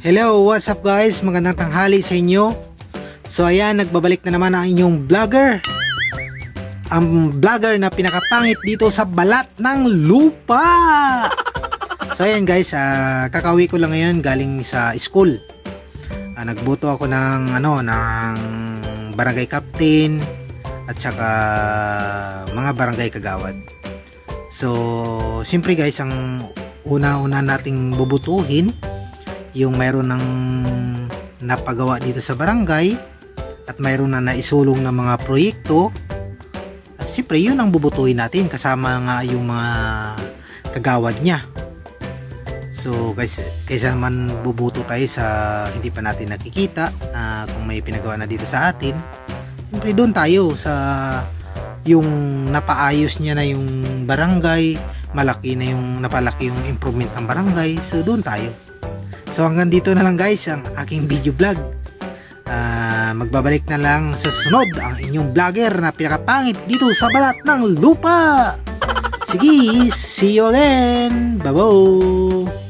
Hello, what's up guys? Magandang tanghali sa inyo. So ayan, nagbabalik na naman ang inyong vlogger. Ang vlogger na pinakapangit dito sa balat ng lupa. So ayan guys, kakauwi ko lang ngayon galing sa school. Nagboto ako ng ng barangay captain at saka mga barangay kagawad. So siyempre guys, ang una-una nating bubutuhin yung mayroon ng napagawa dito sa barangay at mayroon na naisulong ng mga proyekto. Siyempre yun ang bubutuhin natin kasama nga yung mga kagawad niya. So guys, kaysa naman bubuto tayo sa hindi pa natin nakikita kung may pinagawa na dito sa atin, siyempre doon tayo sa yung napaayos niya na yung barangay, napalaki yung improvement ng barangay. So doon tayo. So hanggang dito na lang guys ang aking video vlog. Magbabalik na lang sa sunod ang inyong vlogger na pinakapangit dito sa balat ng lupa. Sige, see you again. Bye-bye.